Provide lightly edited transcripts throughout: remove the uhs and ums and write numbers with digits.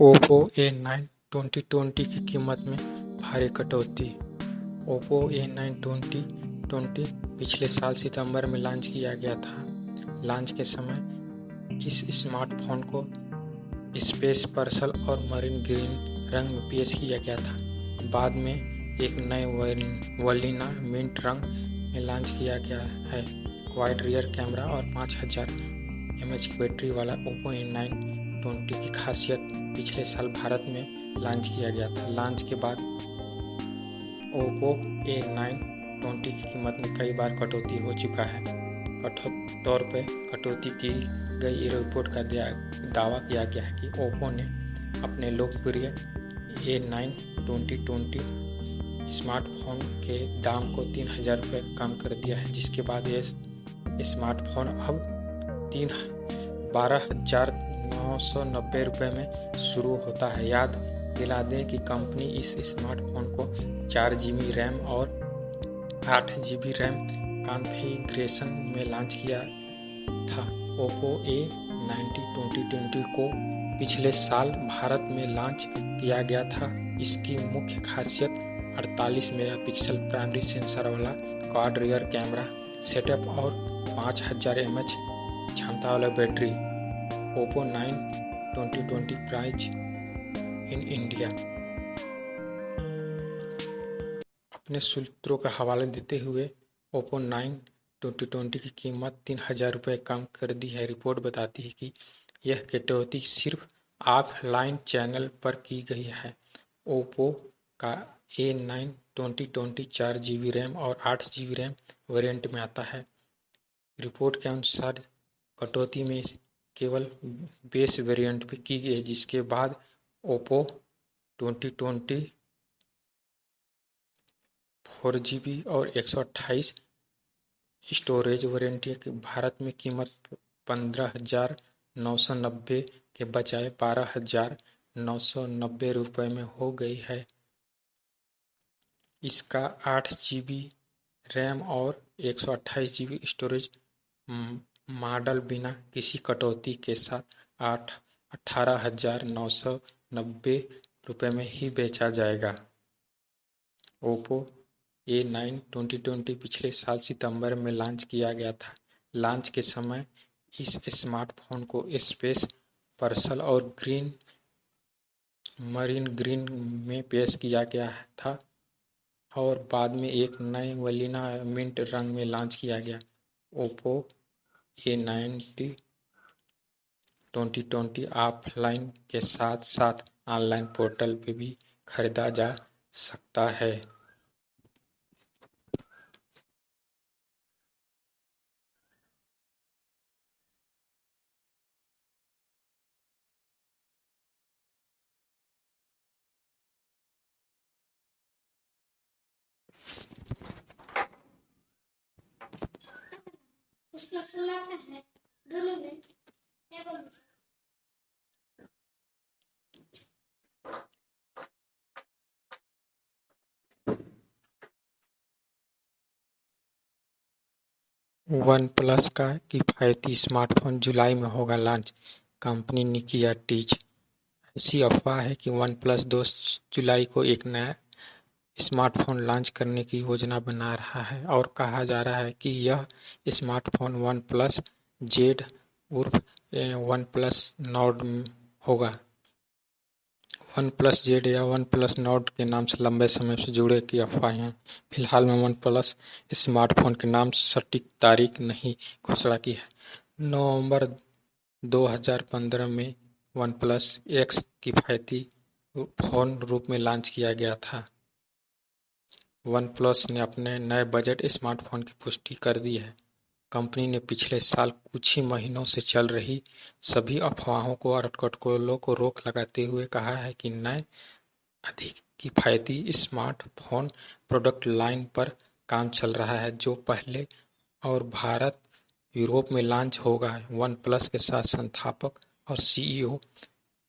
Oppo A9 2020 की कीमत में भारी कटौती। ओप्पो A9 2020 पिछले साल सितंबर में लॉन्च किया गया था। लॉन्च के समय इस स्मार्टफोन को स्पेस पर्पल और मरीन ग्रीन रंग में पेश किया गया था। बाद में एक नए वलीना मिंट रंग में लॉन्च किया गया है। वाइड रियर कैमरा और 5000 mAh की बैटरी वाला ओप्पो A9 20 की खासियत पिछले साल भारत में लॉन्च किया गया था। लॉन्च के बाद ओप्पो A9 20 की कीमत में कई बार कटौती हो चुका है। कठोर तौर पर कटौती की गई रिपोर्ट का दावा किया गया है कि ओप्पो ने अपने लोकप्रिय A9 2020 स्मार्टफोन के दाम को 3000 रुपये कम कर दिया है, जिसके बाद ये स्मार्टफोन अब 12,990 रुपये में शुरू होता है। याद दिला दें कि कंपनी इस स्मार्टफोन को 4GB रैम और 8GB रैम कॉन्फ़िगरेशन में लॉन्च किया था। ओप्पो A90 2020 को पिछले साल भारत में लॉन्च किया गया था। इसकी मुख्य खासियत 48 मेगापिक्सल प्राइमरी सेंसर वाला क्वाड रियर कैमरा सेटअप और 5000 mAh क्षमता वाला battery. Oppo 9 2020 price in India. अपने सूत्रों का हवाला देते हुए ओप्पो 9 2020 की कीमत 3000 रुपये कम कर दी है। रिपोर्ट बताती है कि यह कटौती सिर्फ ऑफलाइन चैनल पर की गई है। ओप्पो का A9 2020 4GB रैम और 8GB रैम वेरिएंट में आता है। रिपोर्ट के अनुसार कटौती में केवल बेस वेरिएंट पर की गई, जिसके बाद ओप्पो 2020 4GB और 128 स्टोरेज वेरिएंट की भारत में कीमत 15,990 के बजाय 12,990 रुपये में हो गई है। इसका 8GB रैम और 128GB स्टोरेज मॉडल बिना किसी कटौती के साथ 18,990 रुपये में ही बेचा जाएगा। ओप्पो A9 2020 पिछले साल सितंबर में लॉन्च किया गया था। लॉन्च के समय इस स्मार्टफोन को स्पेस पर्पल और मरीन ग्रीन में पेश किया गया था और बाद में एक नए वलीना मिंट रंग में लॉन्च किया गया। ओप्पो A90 2020 ऑफलाइन के साथ साथ ऑनलाइन पोर्टल पर भी खरीदा जा सकता है। उसका सुनाना है दोनों में क्या बोलूं? वन प्लस का किफायती स्मार्टफोन जुलाई में होगा लॉन्च, कंपनी ने किया टीज। ऐसी अफवाह है कि वन प्लस 2 जुलाई को एक नया स्मार्टफोन लॉन्च करने की योजना बना रहा है और कहा जा रहा है कि यह स्मार्टफोन वन प्लस जेड उर्फ वन प्लस नॉर्ड होगा। वन प्लस जेड या वन प्लस नॉर्ड के नाम से लंबे समय से जुड़े की अफवाहें हैं। फिलहाल में वन प्लस स्मार्टफोन के नाम सटीक तारीख नहीं घोषणा की है। नवंबर 2015 में वन प्लस एक्स किफायती फोन रूप में लॉन्च किया गया था। वन प्लस ने अपने नए बजट स्मार्टफोन की पुष्टि कर दी है। कंपनी ने पिछले साल कुछ ही महीनों से चल रही सभी अफवाहों को और अटकलों को रोक लगाते हुए कहा है कि नए अधिक किफायती स्मार्टफोन प्रोडक्ट लाइन पर काम चल रहा है, जो पहले और भारत यूरोप में लॉन्च होगा। वन प्लस के साथ संस्थापक और CEO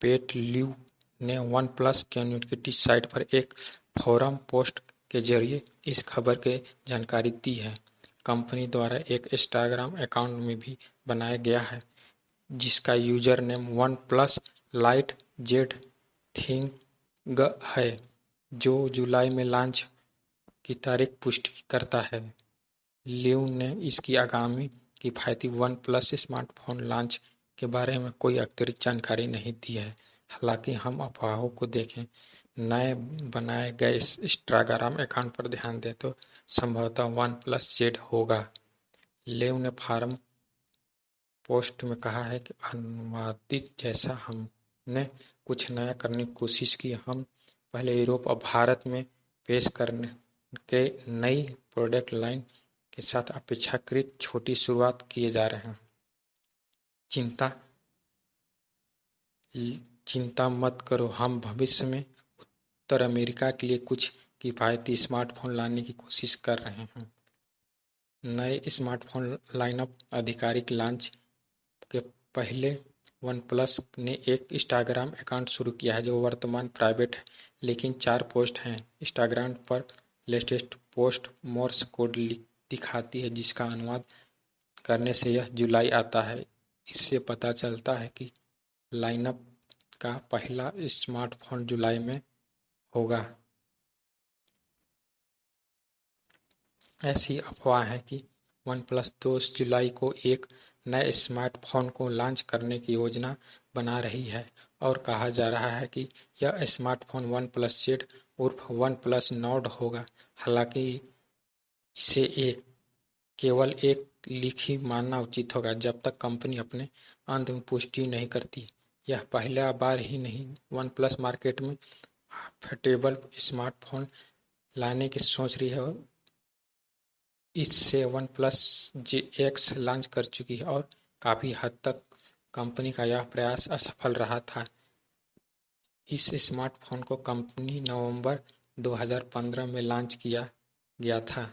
पेट ल्यू ने वन प्लस कम्युनिटी साइट पर एक फोरम पोस्ट के जरिए इस खबर की जानकारी दी है। कंपनी द्वारा एक इंस्टाग्राम अकाउंट में भी बनाया गया है, जिसका user name one plus light Z thing है, जो जुलाई में लॉन्च की तारीख पुष्टि करता है। लियू ने इसकी आगामी किफायती वन प्लस स्मार्टफोन लॉन्च के बारे में कोई अतिरिक्त जानकारी नहीं दी है। हालांकि हम अफवाहों को देखें, नए बनाए गए इंस्टाग्राम अकाउंट पर ध्यान दें तो संभवतः वन प्लस जेड होगा। लियू ने फॉरम पोस्ट में कहा है कि अनुवादित जैसा हमने कुछ नया करने की कोशिश की। हम पहले यूरोप और भारत में पेश करने के नई प्रोडक्ट लाइन के साथ अपेक्षाकृत छोटी शुरुआत किए जा रहे हैं। चिंता मत करो, हम भविष्य में उत्तर अमेरिका के लिए कुछ किफायती स्मार्टफोन लाने की कोशिश कर रहे हैं। नए स्मार्टफोन लाइनअप आधिकारिक लॉन्च के पहले वनप्लस ने एक इंस्टाग्राम अकाउंट शुरू किया है जो वर्तमान प्राइवेट है, लेकिन 4 पोस्ट हैं। इंस्टाग्राम पर लेटेस्ट पोस्ट मोर्स कोड दिखाती है, जिसका अनुवाद करने से यह जुलाई आता है। इससे पता चलता है कि लाइनअप का पहला स्मार्टफोन जुलाई में होगा। ऐसी अफवाह है कि वनप्लस 2 जुलाई को एक नए स्मार्टफोन को लॉन्च करने की योजना बना रही है और कहा जा रहा है कि यह स्मार्टफोन वन प्लस जेड उर्फ वन प्लस नॉर्ड होगा। हालांकि इसे केवल एक लिखी मानना उचित होगा जब तक कंपनी अपने अंत में पुष्टि नहीं करती। यह पहला बार ही नहीं वनप्लस मार्केट में अफोर्डेबल स्मार्टफोन लाने की सोच रही है। इससे वनप्लस एक्स लॉन्च कर चुकी है और काफी हद तक कंपनी का यह प्रयास असफल रहा था। इस स्मार्टफोन को कंपनी नवंबर 2015 में लॉन्च किया गया था।